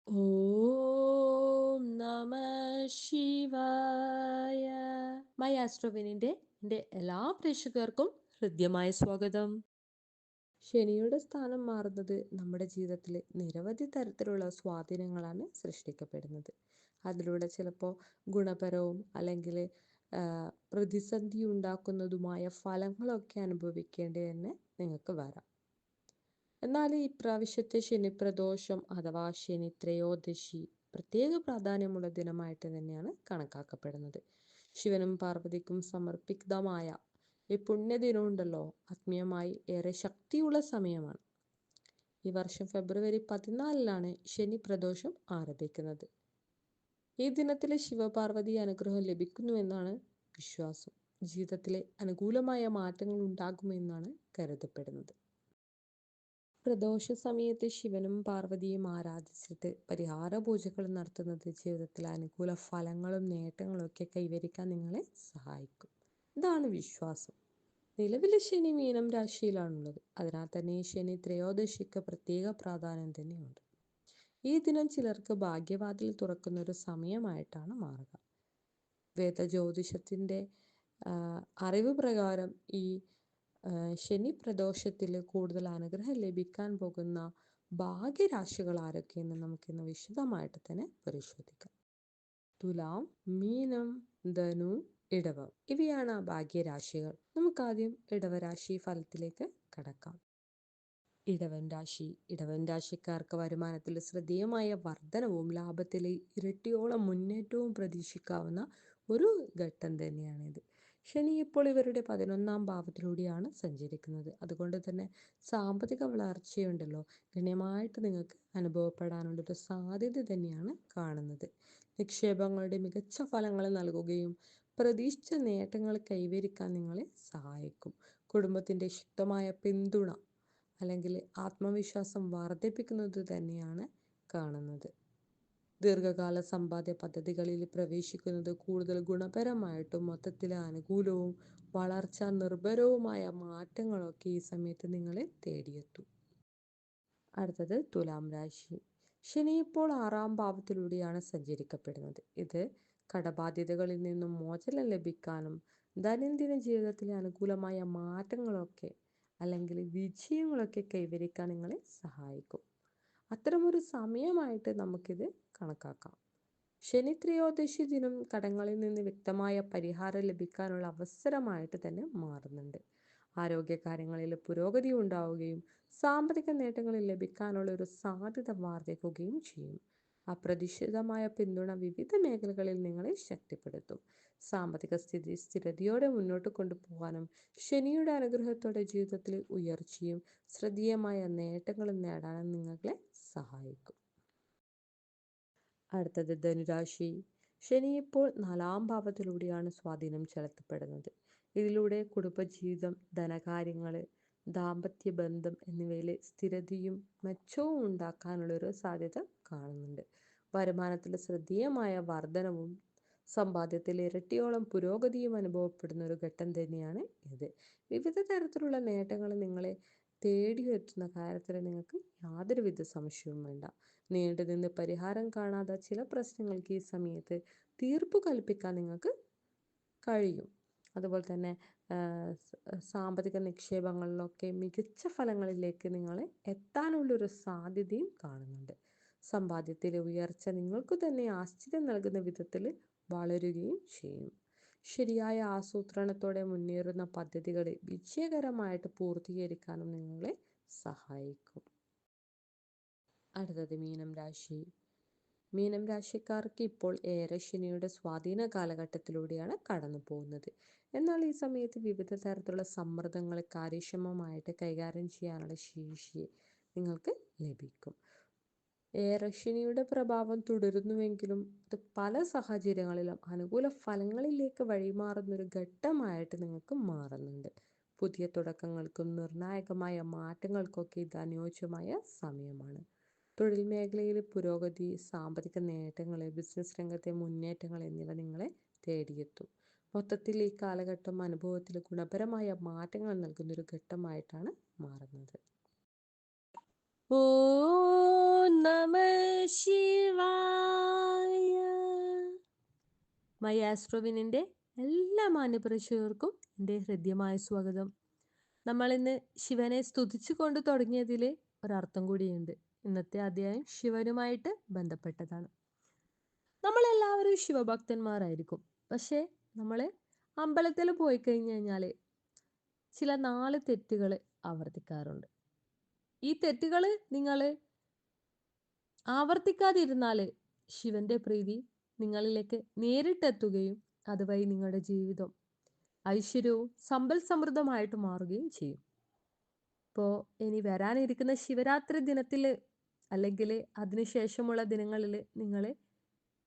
ഓം നമ ശിവായ. മൈ ആസ്ട്രോവിനിന്റെ എൻ്റെ എല്ലാ പ്രേക്ഷകർക്കും ഹൃദ്യമായ സ്വാഗതം. ശനിയുടെ സ്ഥാനം മാറുന്നത് നമ്മുടെ ജീവിതത്തിൽ നിരവധി തരത്തിലുള്ള സ്വാധീനങ്ങളാണ് സൃഷ്ടിക്കപ്പെടുന്നത്. അതിലൂടെ ചിലപ്പോൾ ഗുണപരവും അല്ലെങ്കിൽ പ്രതിസന്ധി ഉണ്ടാക്കുന്നതുമായ ഫലങ്ങളൊക്കെ അനുഭവിക്കേണ്ടി തന്നെ നിങ്ങൾക്ക് വരാം. എന്നാൽ ഈ പ്രാവശ്യത്തെ ശനിപ്രദോഷം അഥവാ ശനി ത്രയോദശി പ്രത്യേക പ്രാധാന്യമുള്ള ദിനമായിട്ട് തന്നെയാണ് കണക്കാക്കപ്പെടുന്നത്. ശിവനും പാർവതിക്കും സമർപ്പിതമായ ഈ പുണ്യദിനം ഉണ്ടല്ലോ, ആത്മീയമായി ഏറെ ശക്തിയുള്ള സമയമാണ്. ഈ വർഷം ഫെബ്രുവരി 14 ശനി പ്രദോഷം ആരംഭിക്കുന്നത്. ഈ ദിനത്തിലെ ശിവപാർവതി അനുഗ്രഹം ലഭിക്കുന്നുവെന്നാണ് വിശ്വാസം. ജീവിതത്തിലെ അനുകൂലമായ മാറ്റങ്ങൾ ഉണ്ടാകുമെന്നാണ് കരുതപ്പെടുന്നത്. പ്രദോഷ സമയത്ത് ശിവനും പാർവതിയും ആരാധിച്ചിട്ട് പരിഹാര പൂജകൾ നടത്തുന്നത് ജീവിതത്തിലെ അനുകൂല ഫലങ്ങളും നേട്ടങ്ങളും ഒക്കെ കൈവരിക്കാൻ നിങ്ങളെ സഹായിക്കും. ഇതാണ് വിശ്വാസം. നിലവിലെ ശനി മീനം രാശിയിലാണുള്ളത്. അതിനാൽ തന്നെ ഈ ശനി ത്രയോദശിക്ക് പ്രത്യേക പ്രാധാന്യം തന്നെയുണ്ട്. ഈ ദിനം ചിലർക്ക് ഭാഗ്യവാതിൽ തുറക്കുന്ന ഒരു സമയമായിട്ടാണ് മാറുക. വേദജ്യോതിഷത്തിന്റെ അറിവ് പ്രകാരം ഈ ശനി പ്രദോഷത്തിൽ കൂടുതൽ അനുഗ്രഹം ലഭിക്കാൻ പോകുന്ന ഭാഗ്യരാശികൾ ആരൊക്കെയെന്ന് നമുക്കിന്ന് വിശദമായിട്ട് തന്നെ പരിശോധിക്കാം. തുലാം, മീനം, ധനു, ഇടവം ഇവയാണ് ആ ഭാഗ്യരാശികൾ. നമുക്കാദ്യം ഇടവരാശി ഫലത്തിലേക്ക് കടക്കാം. ഇടവൻ രാശിക്കാർക്ക് വരുമാനത്തിൽ ശ്രദ്ധേയമായ വർധനവും ലാഭത്തിലെ ഇരട്ടിയോളം മുന്നേറ്റവും പ്രതീക്ഷിക്കാവുന്ന ഒരു ഘട്ടം തന്നെയാണിത്. ശനി ഇപ്പോൾ ഇവരുടെ 11ാം ഭാവത്തിലൂടെയാണ് സഞ്ചരിക്കുന്നത്. അതുകൊണ്ട് തന്നെ സാമ്പത്തിക വളർച്ചയുണ്ടല്ലോ, ഗണ്യമായിട്ട് നിങ്ങൾക്ക് അനുഭവപ്പെടാനുള്ളൊരു സാധ്യത തന്നെയാണ് കാണുന്നത്. നിക്ഷേപങ്ങളുടെ മികച്ച ഫലങ്ങൾ നൽകുകയും പ്രതീക്ഷിച്ച നേട്ടങ്ങൾ കൈവരിക്കാൻ നിങ്ങളെ സഹായിക്കും. കുടുംബത്തിൻ്റെ ശക്തമായ പിന്തുണ അല്ലെങ്കിൽ ആത്മവിശ്വാസം വർദ്ധിപ്പിക്കുന്നത് തന്നെയാണ് കാണുന്നത്. ദീർഘകാല സമ്പാദ്യ പദ്ധതികളിൽ പ്രവേശിക്കുന്നത് കൂടുതൽ ഗുണപരമായിട്ടും മൊത്തത്തിലെ അനുകൂലവും വളർച്ച നിർഭരവുമായ മാറ്റങ്ങളൊക്കെ ഈ സമയത്ത് നിങ്ങളെ തേടിയെത്തും. അടുത്തത് തുലാം രാശി. ശനി ഇപ്പോൾ 6ാം ഭാവത്തിലൂടെയാണ് സഞ്ചരിക്കപ്പെടുന്നത്. ഇത് കടബാധ്യതകളിൽ നിന്നും മോചനം ലഭിക്കാനും ദൈനംദിന ജീവിതത്തിലെ അനുകൂലമായ മാറ്റങ്ങളൊക്കെ അല്ലെങ്കിൽ വിജയങ്ങളൊക്കെ കൈവരിക്കാൻ നിങ്ങളെ സഹായിക്കും. അത്തരമൊരു സമയമായിട്ട് നമുക്കിത് കണക്കാക്കാം. ശനി ത്രയോദശി ദിനം കടങ്ങളിൽ നിന്ന് വ്യക്തമായ പരിഹാരം ലഭിക്കാനുള്ള അവസരമായിട്ട് തന്നെ മാറുന്നുണ്ട്. ആരോഗ്യകാര്യങ്ങളിൽ പുരോഗതി ഉണ്ടാവുകയും സാമ്പത്തിക നേട്ടങ്ങൾ ലഭിക്കാനുള്ള ഒരു സാധ്യത വർദ്ധിക്കുകയും ചെയ്യും. അപ്രതീക്ഷിതമായ പിന്തുണ വിവിധ മേഖലകളിൽ നിങ്ങളെ ശക്തിപ്പെടുത്തും. സാമ്പത്തിക സ്ഥിതി സ്ഥിരതയോടെ മുന്നോട്ട് കൊണ്ടുപോകാനും ശനിയുടെ അനുഗ്രഹത്തോടെ ജീവിതത്തിൽ ഉയർച്ചയും ശ്രദ്ധേയമായ നേട്ടങ്ങളും നേടാനും നിങ്ങളെ സഹായിക്കും. അടുത്തത് ധനുരാശി. ശനി ഇപ്പോൾ 4ാം ഭാവത്തിലൂടെയാണ് സ്വാധീനം ചെലുത്തപ്പെടുന്നത്. ഇതിലൂടെ കുടുംബജീവിതം, ധനകാര്യങ്ങൾ, ദാമ്പത്യ ബന്ധം എന്നിവയിലെ സ്ഥിരതയും മെച്ചവും ഉണ്ടാക്കാനുള്ളൊരു സാധ്യത കാണുന്നുണ്ട്. വരുമാനത്തിൽ ശ്രദ്ധേയമായ വർധനവും സമ്പാദ്യത്തിൽ ഇരട്ടിയോളം പുരോഗതിയും അനുഭവപ്പെടുന്ന ഒരു ഘട്ടം തന്നെയാണ് ഇത്. വിവിധ തരത്തിലുള്ള നേട്ടങ്ങൾ നിങ്ങളെ തേടിയെത്തുന്ന കാര്യത്തിൽ നിങ്ങൾക്ക് യാതൊരുവിധ സംശയവും വേണ്ട. നീണ്ടുനിന്ന് പരിഹാരം കാണാത്ത ചില പ്രശ്നങ്ങൾക്ക് ഈ സമയത്ത് തീർപ്പ് കൽപ്പിക്കാൻ നിങ്ങൾക്ക് കഴിയും. അതുപോലെ തന്നെ സാമ്പത്തിക നിക്ഷേപങ്ങളിലൊക്കെ മികച്ച ഫലങ്ങളിലേക്ക് നിങ്ങൾ എത്താനുള്ളൊരു സാധ്യതയും കാണുന്നുണ്ട്. സമ്പാദ്യത്തിലെ ഉയർച്ച നിങ്ങൾക്ക് തന്നെ ആശ്ചര്യം നൽകുന്ന വിധത്തിൽ വളരുകയും ചെയ്യും. ശരിയായ ആസൂത്രണത്തോടെ മുന്നേറുന്ന പദ്ധതികൾ വിജയകരമായിട്ട് പൂർത്തീകരിക്കാനും നിങ്ങളെ സഹായിക്കും. അടുത്തത് മീനം രാശി. മീനം രാശിക്കാർക്ക് ഇപ്പോൾ ഏറെ ശനിയുടെ സ്വാധീന കാലഘട്ടത്തിലൂടെയാണ് കടന്നു പോകുന്നത്. എന്നാൽ ഈ സമയത്ത് വിവിധ തരത്തിലുള്ള സമ്മർദ്ദങ്ങൾ കാര്യക്ഷമമായിട്ട് കൈകാര്യം ചെയ്യാനുള്ള ശേഷി നിങ്ങൾക്ക് ലഭിക്കും. ഏറെ ശനിയുടെ പ്രഭാവം തുടരുന്നുവെങ്കിലും ഇത് പല സാഹചര്യങ്ങളിലും അനുകൂല ഫലങ്ങളിലേക്ക് വഴിമാറുന്നൊരു ഘട്ടമായിട്ട് നിങ്ങൾക്ക് മാറുന്നുണ്ട്. പുതിയ തുടക്കങ്ങൾക്കും നിർണായകമായ മാറ്റങ്ങൾക്കൊക്കെ ഇത് അനുയോജ്യമായ സമയമാണ്. തൊഴിൽ മേഖലയിൽ പുരോഗതി, സാമ്പത്തിക നേട്ടങ്ങൾ, ബിസിനസ് രംഗത്തെ മുന്നേറ്റങ്ങൾ എന്നിവ നിങ്ങളെ തേടിയെത്തും. മൊത്തത്തിൽ ഈ കാലഘട്ടം അനുഭവത്തിൽ ഗുണപരമായ മാറ്റങ്ങൾ നൽകുന്നൊരു ഘട്ടമായിട്ടാണ് മാറുന്നത്. ഓം നമ ശിവായ. മൈ ആസ്ട്രോവിനിൻ്റെ എല്ലാ മാന്യപ്രേക്ഷകർക്കും എൻ്റെ ഹൃദ്യമായ സ്വാഗതം. നമ്മൾ ഇന്ന് ശിവനെ സ്തുതിച്ചുകൊണ്ട് തുടങ്ങിയതിൽ ഒരർത്ഥം കൂടിയുണ്ട്. ഇന്നത്തെ അധ്യായം ശിവനുമായിട്ട് ബന്ധപ്പെട്ടതാണ്. നമ്മളെല്ലാവരും ശിവഭക്തന്മാരായിരിക്കും. പക്ഷേ നമ്മൾ അമ്പലത്തിൽ പോയി കഴിഞ്ഞു കഴിഞ്ഞാൽ ചില 4 തെറ്റുകൾ ആവർത്തിക്കാറുണ്ട്. ഈ തെറ്റുകൾ നിങ്ങൾ ആവർത്തിക്കാതിരുന്നാൽ ശിവന്റെ പ്രീതി നിങ്ങളിലേക്ക് നേരിട്ടെത്തുകയും അതുവഴി നിങ്ങളുടെ ജീവിതം ഐശ്വര്യവും സമ്പൽ സമൃദ്ധമായിട്ട് മാറുകയും ചെയ്യും. ഇപ്പോൾ ഇനി വരാനിരിക്കുന്ന ശിവരാത്രി ദിനത്തിൽ അല്ലെങ്കിൽ അതിനുശേഷമുള്ള ദിനങ്ങളിൽ നിങ്ങൾ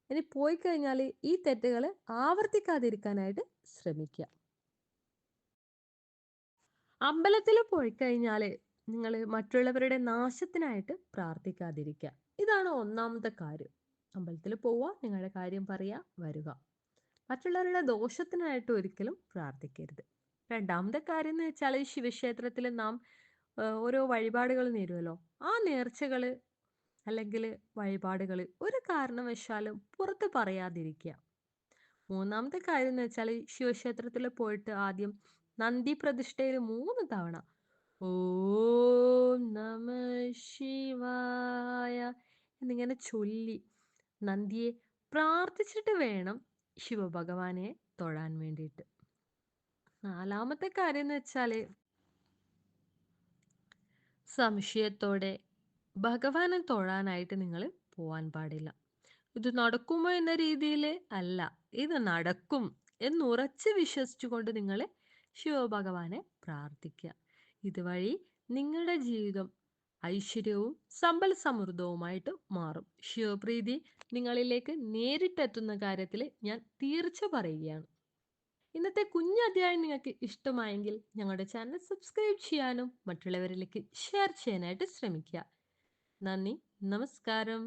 ഇനി പോയി കഴിഞ്ഞാൽ ഈ തെറ്റുകൾ ആവർത്തിക്കാതിരിക്കാനായിട്ട് ശ്രമിക്കുക. അമ്പലത്തിൽ പോയി കഴിഞ്ഞാൽ നിങ്ങൾ മറ്റുള്ളവരുടെ നാശത്തിനായിട്ട് പ്രാർത്ഥിക്കാതിരിക്കുക. ഇതാണ് ഒന്നാമത്തെ കാര്യം. അമ്പലത്തിൽ പോവുക, നിങ്ങളുടെ കാര്യം പറയുക, വരിക. മറ്റുള്ളവരുടെ ദോഷത്തിനായിട്ട് ഒരിക്കലും പ്രാർത്ഥിക്കരുത്. രണ്ടാമത്തെ കാര്യം എന്ന് വെച്ചാൽ ശിവക്ഷേത്രത്തിൽ നാം ഓരോ വഴിപാടുകൾ നേരുമല്ലോ. ആ നേർച്ചകൾ അല്ലെങ്കിൽ വഴിപാടുകൾ ഒരു കാരണവശാലും പുറത്ത് പറയാതിരിക്കുക. മൂന്നാമത്തെ കാര്യം എന്ന് വെച്ചാൽ ശിവക്ഷേത്രത്തിൽ പോയിട്ട് ആദ്യം നന്ദി പ്രതിഷ്ഠയിൽ 3 തവണ ഓം നമ ശിവായ എന്നിങ്ങനെ ചൊല്ലി നന്ദിയെ പ്രാർത്ഥിച്ചിട്ട് വേണം ശിവഭഗവാനെ തൊഴാൻ വേണ്ടിയിട്ട്. നാലാമത്തെ കാര്യം എന്ന് വെച്ചാല് സംശയത്തോടെ ഭഗവാനെ തൊഴാനായിട്ട് നിങ്ങൾ പോവാൻ പാടില്ല. ഇത് നടക്കുമോ എന്ന രീതിയിൽ അല്ല, ഇത് നടക്കും എന്നുറച്ച് വിശ്വസിച്ചുകൊണ്ട് നിങ്ങൾ ശിവഭഗവാനെ പ്രാർത്ഥിക്കുക. ഇതുവഴി നിങ്ങളുടെ ജീവിതം ഐശ്വര്യവും സമ്പൽ സമൃദ്ധവുമായിട്ട് മാറും. ശിവപ്രീതി നിങ്ങളിലേക്ക് നേരിട്ടെത്തുന്ന കാര്യത്തിൽ ഞാൻ തീർച്ച പറയുകയാണ്. ഇന്നത്തെ കുഞ്ഞു അധ്യായം നിങ്ങൾക്ക് ഇഷ്ടമായെങ്കിൽ ഞങ്ങളുടെ ചാനൽ സബ്സ്ക്രൈബ് ചെയ്യാനും മറ്റുള്ളവരിലേക്ക് ഷെയർ ചെയ്യാനായിട്ട് ശ്രമിക്കുക. നന്ദി, നമസ്കാരം.